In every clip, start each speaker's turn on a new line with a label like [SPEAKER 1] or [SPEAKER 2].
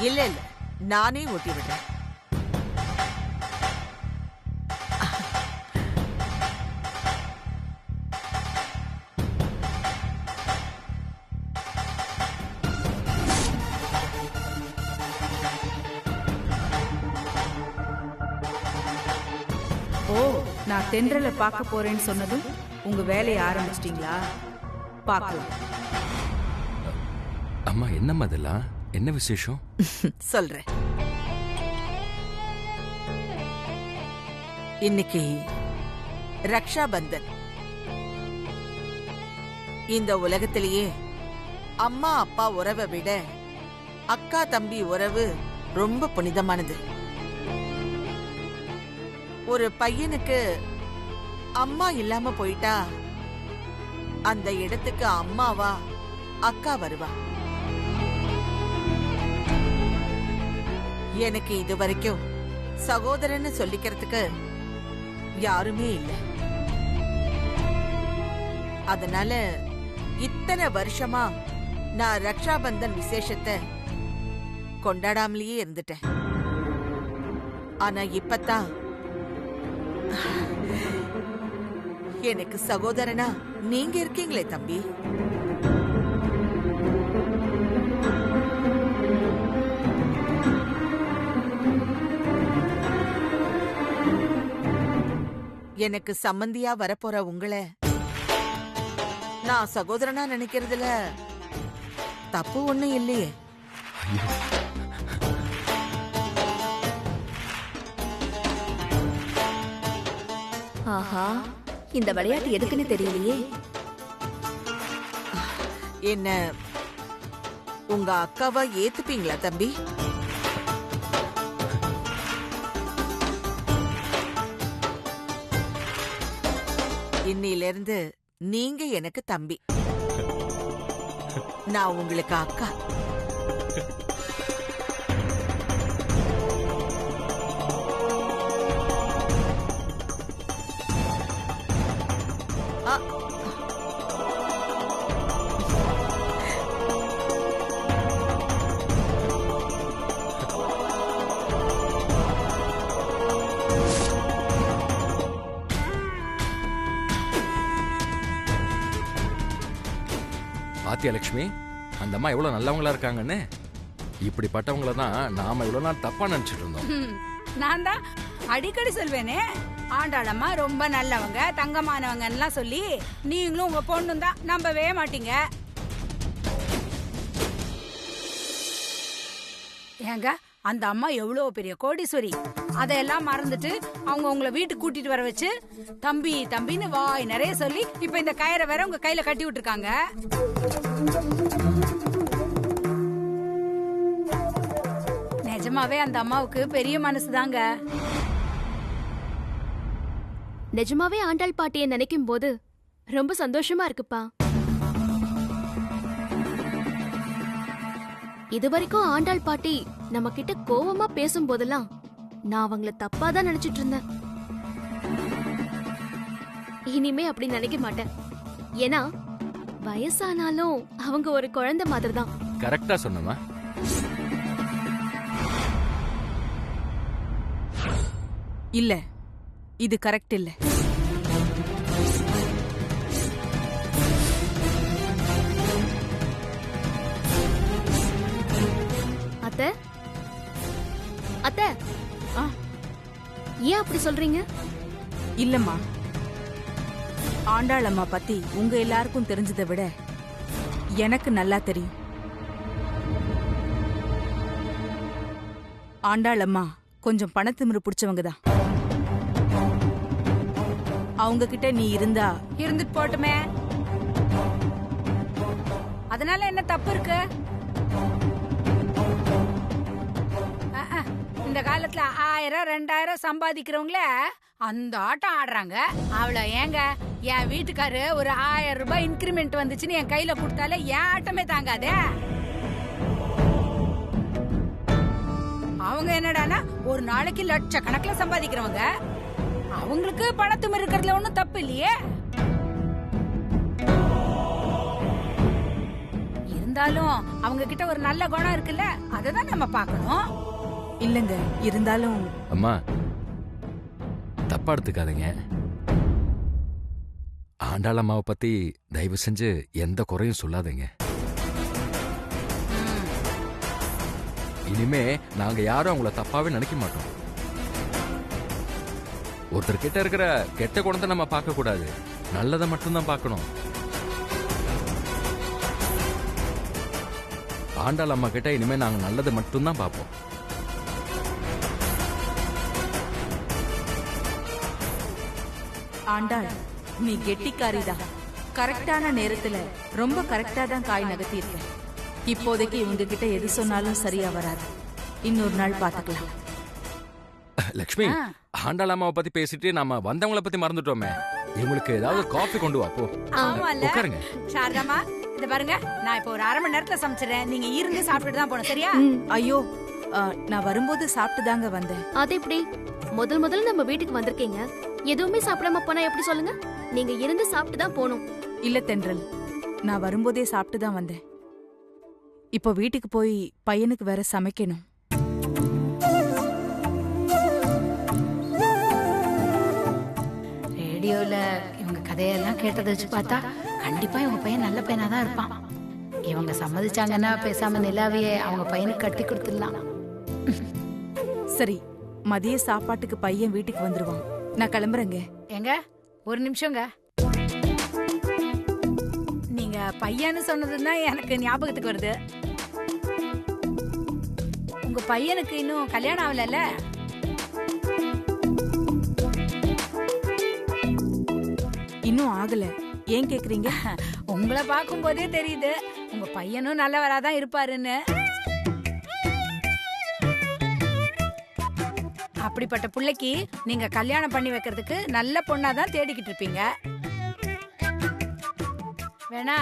[SPEAKER 1] இல்ல இல்ல, நானே ஓட்டி விடுறேன்.
[SPEAKER 2] ஓ, நான் தென்றலை பார்க்க போறேன்னு சொன்னதும் உங்க வேலையை ஆரம்பிச்சிட்டீங்களா? பார்க்கலாம்.
[SPEAKER 3] அம்மா என்னம்மா இதெல்லாம்? என்ன விசேஷம்?
[SPEAKER 1] சொல்றேன். இன்னைக்கு ரக்ஷா பந்தன். இந்த உலகத்திலேயே அம்மா அப்பா உறவை விட அக்கா தம்பி உறவு ரொம்ப புனிதமானது. ஒரு பையனுக்கு அம்மா இல்லாம போயிட்டா அந்த இடத்துக்கு அம்மாவா அக்கா வருவா. எனக்கு இதுவரைக்கும் சகோதரன்னு சொல்லிக்கிறதுக்கு யாருமே இல்லை. அதனால இத்தனை வருஷமா நான் ரக்ஷாபந்தன் விசேஷத்தை கொண்டாடாமலேயே இருந்துட்டேன். ஆனா இப்பதான் எனக்கு சகோதரனா நீங்க இருக்கீங்களே தம்பி. எனக்கு சம்பந்தியா வரப்போற உங்களை நான் சகோதரனா நினைக்கிறதுல தப்பு ஒண்ணும் இல்லையே.
[SPEAKER 4] ஆஹா, இந்த விளையாட்டு எதுக்குன்னு தெரியலையே.
[SPEAKER 1] என்ன உங்க அக்காவா ஏத்துப்பீங்களா தம்பி? இன்னில இருந்து நீங்க எனக்கு தம்பி, நான் உங்களுக்கு அக்கா.
[SPEAKER 3] பாத்தியா லட்சுமி, அந்த அம்மா எவ்வளவு நல்லவங்களா இருக்காங்கன்னு. இப்படிப்பட்டவங்கள தான் நாம இவ்வளவு நாள் தப்பா நினைச்சிட்டு இருந்தோம்.
[SPEAKER 2] நான் தான் அடிக்கடி சொல்வேனே, ஆண்டாளம்மா ரொம்ப நல்லவங்க தங்கமானவங்க சொல்லி நீங்களும் உங்க பொண்ணும் தான் நம்பவே மாட்டீங்க. ஏங்க, அந்த அம்மா எவ்வளவு பெரிய கோடீஸ்வரி. அதையெல்லாம் மறந்துட்டு அவங்க உங்களை வீட்டுக்கு கூட்டிட்டு வர வச்சு தம்பி தம்பின்னு வாய் நிறைய சொல்லி இப்ப இந்த கயிறை வேற உங்க கையில கட்டி விட்டுருக்காங்க. நிஜமாவே அந்த அம்மாவுக்கு பெரிய மனசுதாங்க.
[SPEAKER 4] நிஜமாவே ஆண்டாள் பாட்டியை நினைக்கும் போது ரொம்ப சந்தோஷமா இருக்குப்பா. இதுவரைக்கும் ஆண்டாள் பாட்டி நம்ம கிட்ட கோவமா பேசும் போதெல்லாம் நான் அவங்கள தப்பாதான் நினைச்சிட்டு இருந்தேன். இனிமே அப்படி நினைக்க மாட்டேன். ஏன்னா வயசானாலும் அவங்க ஒரு குழந்தை மாதிரி தான்.
[SPEAKER 3] கரெக்டா சொன்னமா.
[SPEAKER 2] இல்ல, இது கரெக்ட் இல்ல.
[SPEAKER 4] அத்தை, அத்தை, ஏன் அப்படி சொல்றீங்க?
[SPEAKER 2] இல்லம்மா, ஆண்டாள் அம்மா பத்தி உங்க எல்லாருக்கும் தெரிஞ்சதை விட எனக்கு நல்லா தெரியும். ஆண்டாள் அம்மா கொஞ்சம் பணத்திமிரு பிடிச்சவங்க தான். அவங்க கிட்ட நீ இருந்தா இருந்துட்டு போட்டுமே, அதனால என்ன தப்பு இருக்கு? இந்த காலத்துல 1000 2000 சம்பாதிக்கிறவங்கள அந்த ஆட்டம் ஆடுறாங்க. அவள ஏங்க, என் வீட்டுக்காரு ஒரு 1000 ரூபாய் இன்கிரிமெண்ட் வந்துச்சுன்னு என் கையில கொடுத்தாலே என் ஆட்டமே தாங்காதே. அவங்க என்னடானா ஒரு நாளைக்கு லட்சக்கணக்கில் சம்பாதிக்கிறவங்க. அவங்களுக்கு பணத்தும் இருக்கிறதுல ஒண்ணும் தப்பு இல்லையே. இருந்தாலும் அவங்க கிட்ட ஒரு நல்ல குணம் இருக்குல்ல, அததான் நம்ம பார்க்கணும்.
[SPEAKER 5] இல்லங்க, இருந்தாலும்
[SPEAKER 3] அம்மா தப்பா எடுத்துக்காதீங்க. ஆண்டாள் அம்மாவை பத்தி தயவு செஞ்சு எந்த குறையும் சொல்லாதீங்க. இனிமே நாங்க யாரும் அவங்கள தப்பாவே நினைக்க மாட்டோம். ஒருத்தர் கிட்ட இருக்கிற கெட்ட குணத்தை நம்ம பார்க்க கூடாது, நல்லதை மட்டும்தான் பார்க்கணும். ஆண்டாள் அம்மா கிட்ட இனிமே நாங்க நல்லதை மட்டும்தான் பார்ப்போம்.
[SPEAKER 5] ஆண்டாள், நீ கெட்டிக்காரிதான். கரெக்டான நேரத்துல ரொம்ப கரெக்டா தான் காய் நகர்த்தி இருக்க. இப்போதைக்கு இவங்க கிட்ட எது சொன்னாலும் சரியா வராது. இன்னொரு நாள் பாத்துக்கலாம்.
[SPEAKER 3] லக்ஷ்மி, ஆண்டாள் அம்மாவை பத்தி பேசிட்டு நாம வந்தவங்கள பத்தி மறந்துட்டோமே. இவங்களுக்கு ஏதாவது காஃபி கொண்டு வா போ.
[SPEAKER 2] ஆமால
[SPEAKER 3] உட்காருங்க.
[SPEAKER 2] சாரதாமா, இத பாருங்க, நான் இப்போ ஒரு 1/2 மணி நேரத்துல சமைச்சிடுறேன். நீங்க இருந்து சாப்பிட்டுட்டு தான் போகணும், சரியா?
[SPEAKER 5] ஐயோ, நான் வரும்போது சாப்பிட்டு தாங்க வந்தேன்.
[SPEAKER 4] அது எப்படி? முதல்ல நம்ம வீட்டுக்கு வந்திருக்கீங்க, எதுவுமே சாப்பிடாம போனா எப்படி சொல்லுங்க? நீங்க இருந்து சாப்பிட்டு தான் போகணும்.
[SPEAKER 5] இல்ல தென்றல், நான் வரும்போதே சாப்பிட்டு தான் வந்தேன். இப்போ வீட்டுக்கு போய் பையனுக்கு வேற சமைக்கணும்.
[SPEAKER 2] ரேடியோல இவங்க கதையெல்லாம் கேட்டதை வச்சு பார்த்தா கண்டிப்பா இவங்க பையன் நல்ல பையனா தான் இருப்பான். இவங்க சம்மதிச்சாங்கன்னா பேசாம நிலாவையே அவங்க பையனுக்கு கட்டி கொடுத்துடலாம்.
[SPEAKER 5] சரி, மதிய சாப்பாட்டுக்கு பையன் வீட்டுக்கு வந்துருவான். நான் கிளம்புறேங்க.
[SPEAKER 2] ஏங்க, ஒரு நிமிஷங்க. நீங்க பையன்னு சொன்னதுதான் எனக்கு ஞாபகத்துக்கு வருது. உங்க பையனுக்கு இன்னும் கல்யாணம் ஆகல?
[SPEAKER 5] இன்னும் ஆகல. ஏன் கேக்குறீங்க?
[SPEAKER 2] உங்களை பார்க்கும் போதே தெரியுது உங்க பையனும் நல்லவராதான் இருப்பாருன்னு. அப்படிப்பட்ட பிள்ளைக்கு நீங்க கல்யாணம் பண்ணி வைக்கிறதுக்கு நல்ல பொண்ணாதான் தேடிக்கிட்டு இருப்பீங்க. வேணா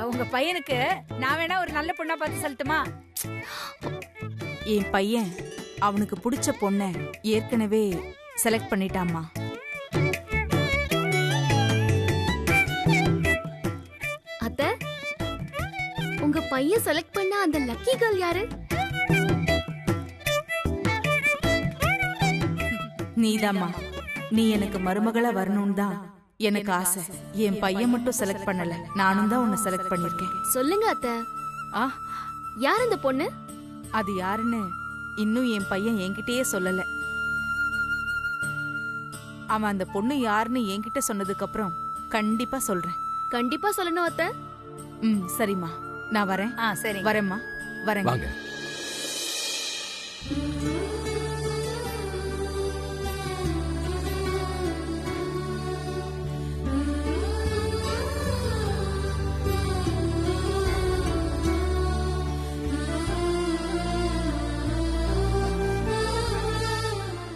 [SPEAKER 2] உங்க பையனுக்கு நான் வேணா ஒரு நல்ல பொண்ணா பார்த்து சொல்லட்டுமா?
[SPEAKER 5] என் பையன் அவனுக்கு பிடிச்ச பொண்ண ஏற்கனவே செலக்ட் பண்ணிட்டாமா.
[SPEAKER 4] அத்தை, உங்க பையன் செலக்ட் பண்ண அந்த லக்கி கேர்ள் யாரு?
[SPEAKER 5] நீதாம்மா. நீ எனக்கு மருமகளா வரணும்னு தான் எனக்கு ஆசை. என் பையன் மட்டும் செலக்ட் பண்ணல, நானும் தான் உன்னை செலக்ட் பண்ணிருக்கேன்.
[SPEAKER 4] சொல்லுங்க அத்தை,
[SPEAKER 5] ஆ,
[SPEAKER 4] யார் அந்த பொண்ணு?
[SPEAKER 5] அது யாருன்னு இன்னும் என் பையன் என்கிட்டயே சொல்லல. அவன் அந்த பொண்ணு யாருன்னு என்கிட்ட சொன்னதுக்கு அப்புறம் கண்டிப்பா சொல்றேன்.
[SPEAKER 4] கண்டிப்பா சொல்லணும் அத்தை.
[SPEAKER 5] சரிம்மா, நான் வரேன்.
[SPEAKER 2] சரி,
[SPEAKER 5] வரேம்மா, வரேன்.
[SPEAKER 3] வாங்க.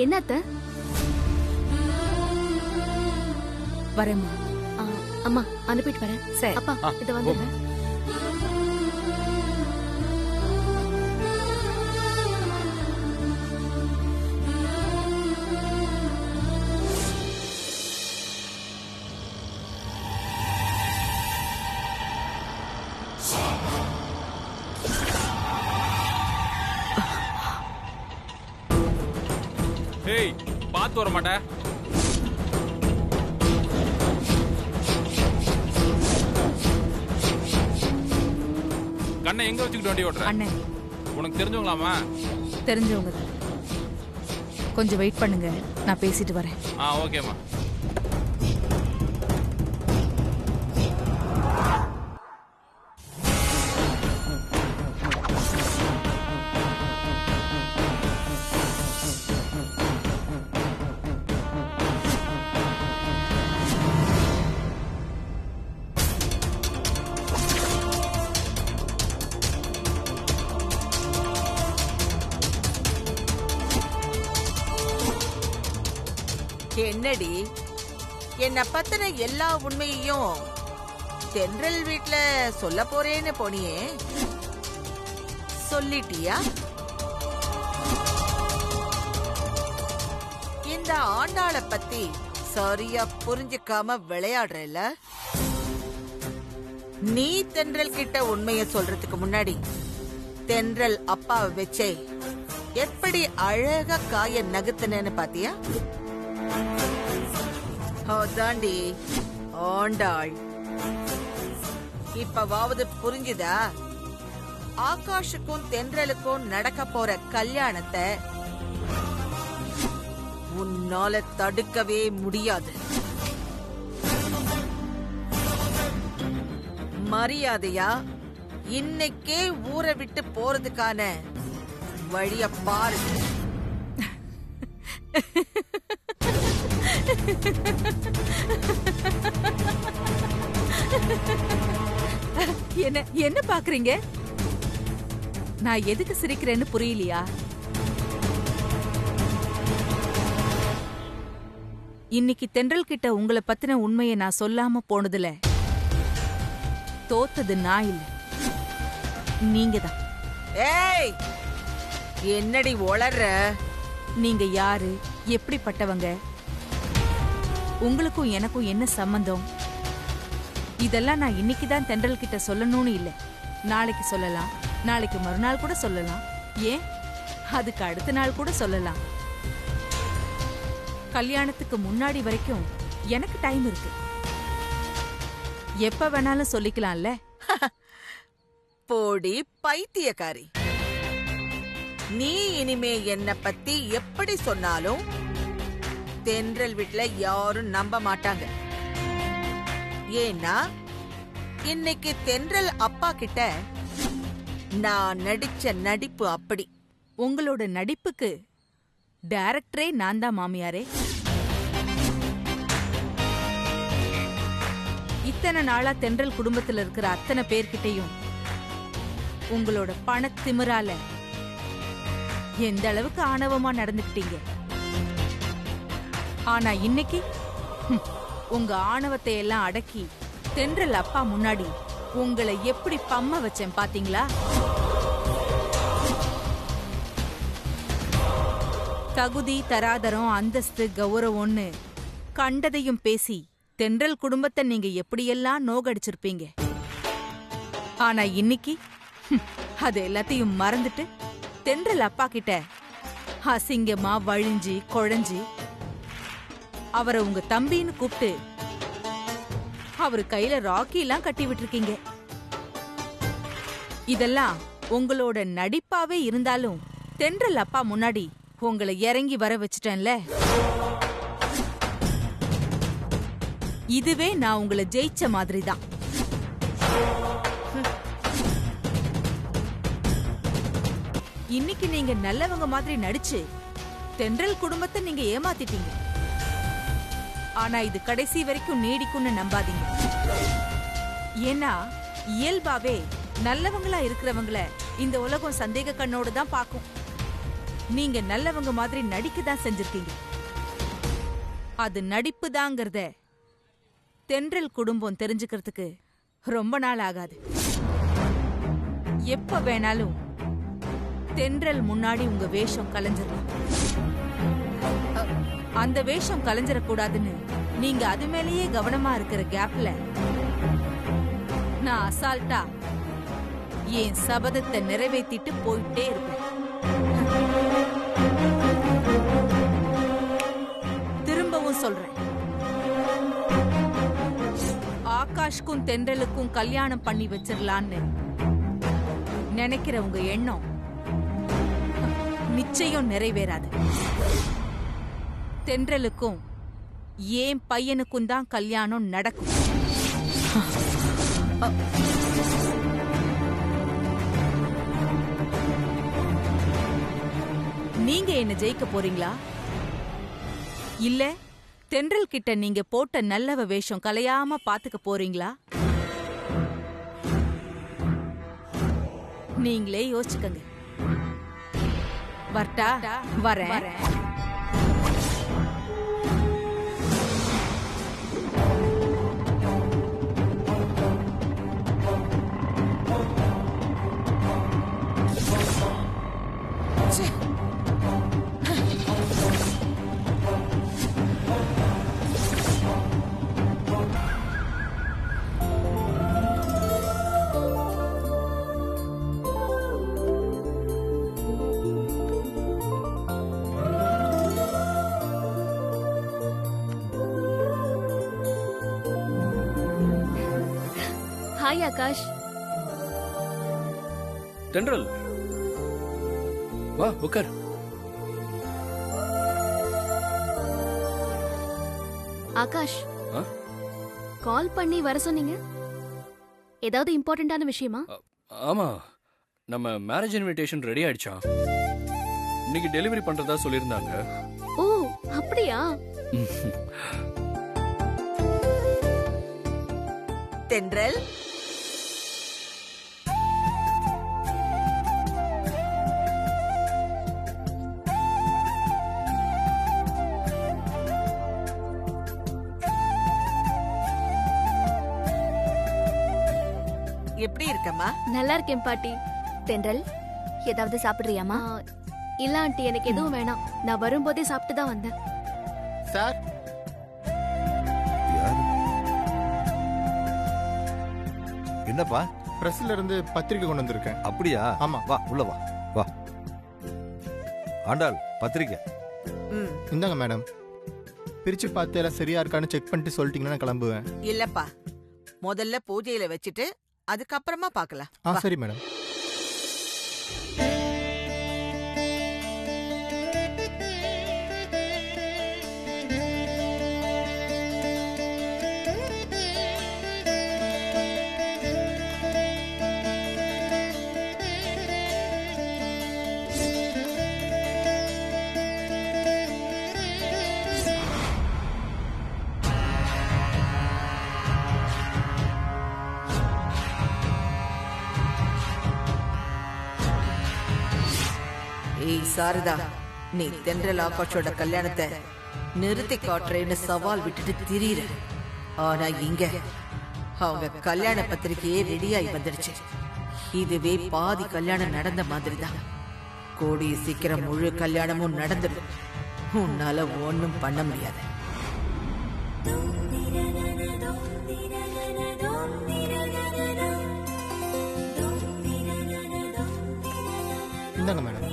[SPEAKER 4] என்ன அத்தை?
[SPEAKER 5] வரேம்மா.
[SPEAKER 4] அம்மா, அனுப்பிட்டு வரேன்.
[SPEAKER 2] சரி.
[SPEAKER 4] அப்பா, இத வந்துடுங்க.
[SPEAKER 6] ஏய், பாத்து வர மாட்டே. கண்ணை எங்க வச்சுக்கிட்டு வண்டி ஓட்டுற?
[SPEAKER 5] அண்ணே,
[SPEAKER 6] உனக்கு தெரிஞ்சவங்களாமா?
[SPEAKER 5] தெரிஞ்சவங்க தான். கொஞ்சம் வெயிட் பண்ணுங்க, நான் பேசிட்டு வரேன்.
[SPEAKER 6] ஓகேம்மா.
[SPEAKER 1] என்னடி, என்ன பத்தின எல்லா உண்மையையும் தென்றல் வீட்ல சொல்ல போறேன்னு போனியே, சொல்லிட்டியா? இந்த ஆண்டாளை பத்தி சரியா புரிஞ்சுக்காம விளையாடுறல. நீ தென்றல் கிட்ட உண்மைய சொல்றதுக்கு முன்னாடி தென்றல் அப்பாவை வச்சே எப்படி அழகா காய நகுத்தனேன்னு பாத்தியா? தாண்டி ஆண்டாள். இப்பவாவது புரிஞ்சுதா? ஆகாஷுக்கும் தென்றலுக்கும் நடக்க போற கல்யாணத்தை உன்னால தடுக்கவே முடியாது. மரியாதையா இன்னைக்கே ஊரை விட்டு போறதுக்கான வழிய பாரு.
[SPEAKER 5] என்ன பாக்குறீங்க? நான் எதுக்கு சிரிக்கிறேன்னு புரியலையா? இன்னைக்கு தென்றல் கிட்ட உங்களை பத்தின உண்மையை நான் சொல்லாம போனதுல தோத்தது நான் இல்ல, நீங்கதான்.
[SPEAKER 1] ஏய், என்னடி ஒளர்ற?
[SPEAKER 5] நீங்க யாரு, எப்படிப்பட்டவங்க, உங்களுக்கும் எனக்கும் என்ன சம்பந்தம், இதெல்லாம் நான் இன்னைக்குதான் தென்றல் கிட்ட சொல்லணும்னு இல்ல. நாளைக்கு சொல்லலாம், நாளைக்கு மறுநாள் கூட சொல்லலாம், ஏன் அதுக்கு அடுத்த நாள் கூட சொல்லலாம். கல்யாணத்துக்கு முன்னாடி வரைக்கும் எனக்கு டைம் இருக்கு. எப்ப வேணாலும் சொல்லிக்கலாம்ல.
[SPEAKER 1] போடி பைத்தியக்காரி. நீ இனிமே என்ன பத்தி எப்படி சொன்னாலும் தென்றல் வீட்ல யாரும் நம்ப மாட்டாங்க. ஏன்னா இன்னைக்கு தென்றல் அப்பா கிட்ட நான் நடிச்ச நடிப்பு அப்படி.
[SPEAKER 5] உங்களோட நடிப்புக்கு டைரக்டரே நான் தான் மாமியாரே. இத்தனை நாளா தென்றல் குடும்பத்துல இருக்கிற அத்தனை பேர்கிட்டையும் உங்களோட பணத்திமிரால எந்த அளவுக்கு ஆணவமா நடந்துக்கிட்டீங்க. ஆனா இன்னைக்கு உங்க ஆணவத்தை எல்லாம் அடக்கி தென்றல் அப்பா முன்னாடி உங்களை எப்படி பம்ம வச்சேன் பாத்தீங்களா? தகுதி, தராதரம், அந்தஸ்து, கௌரவம்னு கண்டதையும் பேசி தென்றல் குடும்பத்தை நீங்க எப்படியெல்லாம் நோகடிச்சிருப்பீங்க. ஆனா இன்னைக்கு அது எல்லாத்தையும் மறந்துட்டு தென்றல் அப்பா கிட்ட அசிங்கமா வழிஞ்சி குழஞ்சி அவரை உங்க தம்பின்னு கூப்பிட்டு அவரு கையில ராக்கி எல்லாம் கட்டி விட்டுருக்கீங்க. இதெல்லாம் உங்களோட நடிப்பாவே இருந்தாலும் தென்றல் அப்பா முன்னாடி உங்களை இறங்கி வர வச்சுட்டேன்ல. இதுவே நான் உங்களை ஜெயிச்ச மாதிரி தான். இன்னைக்கு நீங்க நல்லவங்க மாதிரி நடிச்சு தென்றல் குடும்பத்தை நீங்க ஏமாத்திட்டீங்க. ஆனா இது கடைசி வரைக்கும் நீடிக்கும்னு நம்பாதீங்க. ஏன்னா இயல்பாவே நல்லவங்களா இருக்கிறவங்கள இந்த உலகம் சந்தேக கண்ணோடு தான் பாக்கும். நீங்க நல்லவங்க மாதிரி நடிக்க தான் செஞ்சிருக்கீங்க. அது நடிப்பு தாங்கிறத தென்றல் குடும்பம் தெரிஞ்சுக்கிறதுக்கு ரொம்ப நாள் ஆகாது. எப்ப வேணாலும் தென்றல் முன்னாடி உங்க வேஷம் கலைஞ்சிடலாம். அந்த வேஷம் கலைஞ்சிடக்கூடாதுன்னு நீங்க அது மேலேயே கவனமா இருக்கிற கேப்ல நான் அசால்ட்டா என் சபதத்தை நிறைவேற்றிட்டு போயிட்டே இருப்பேன். திரும்பவும் சொல்றேன், ஆகாஷ்க்கும் தென்றலுக்கும் கல்யாணம் பண்ணி வச்சிடலான்னு நினைக்கிற உங்க எண்ணம் நிச்சயம் நிறைவேறாது. தென்றலுக்கும் ஏன் பையனுக்கும் தான் கல்யாணம் நடக்கும். நீங்க என்ன ஜெயிக்க போறீங்களா? இல்ல தென்றல் கிட்ட நீங்க போட்ட நல்லவ வேஷம் கலையாம பாத்துக்க போறீங்களா? நீங்களே யோசிச்சுக்கங்க. வரட்டா? வரேன்.
[SPEAKER 4] ஹாய் ஆகாஷ்.
[SPEAKER 7] தென்றல் வா உட்கார்.
[SPEAKER 4] ஆகாஷ்,
[SPEAKER 7] ஆ?
[SPEAKER 4] கால் பண்ணி வர சொன்னீங்க, ஏதாவது இம்பார்ட்டன்டான விஷயமா?
[SPEAKER 7] ஆமா, நம்ம மேரேஜ் இன்விடேஷன் ரெடி ஆயிடுச்சா? இன்னைக்கு டெலிவரி பண்றதா சொல்லியிருந்தாங்க.
[SPEAKER 4] ஓ அப்படியா?
[SPEAKER 1] தென்றல், எப்படி இருக்கம்மா?
[SPEAKER 4] நல்லா இருக்கேன் பாட்டி.
[SPEAKER 8] தென்றல், ஏதாவது சாப்பிடுறியாமா?
[SPEAKER 4] இல்ல ஆண்டி, எனக்கு எதுவும் வேணாம். நான் வரும்போதே சாப்பிட்டு தான் வந்தேன்.
[SPEAKER 9] சார்,
[SPEAKER 10] என்னப்பா?
[SPEAKER 9] பிரஸ்ல இருந்து பத்திரிக்கை கொண்டு வந்திருக்கேன்.
[SPEAKER 10] அப்படியா?
[SPEAKER 9] ஆமா.
[SPEAKER 10] வா உள்ள வா. வா ஆண்டாள், பத்திரிக்கை.
[SPEAKER 1] ம்,
[SPEAKER 9] இந்தாங்க மேடம். பிரிச்சு பார்த்து எல்லாம் சரியா இருக்கான்னு செக் பண்ணிட்டு சொல்லிட்டீங்கன்னா நான் கிளம்புவேன்.
[SPEAKER 1] இல்லப்பா, முதல்ல பூஜையில வச்சுட்டு அதுக்கப்புறமா பார்க்கலாம்.
[SPEAKER 9] ஆ
[SPEAKER 1] வா.
[SPEAKER 9] சரி மேடம்.
[SPEAKER 1] ஏய் சாரதா, நீ தென்றல் ஆகாஷோட கல்யாணத்தை நிறுத்தி காட்டுறேன்னு சவால் விட்டுட்டு திரியிற. ஆனா இங்க அவங்க கல்யாண பத்திரிக்கையே ரெடியாகி வந்துடுச்சு. இதுவே பாதி கல்யாணம் நடந்த மாதிரி தான். கூடிய சீக்கிரம் முழு கல்யாணமும் நடந்துடும். உன்னால ஒன்னும் பண்ண முடியாது.
[SPEAKER 9] இந்தாங்க மேடம்.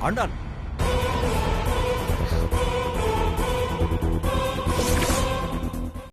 [SPEAKER 10] ஆண்டாள்,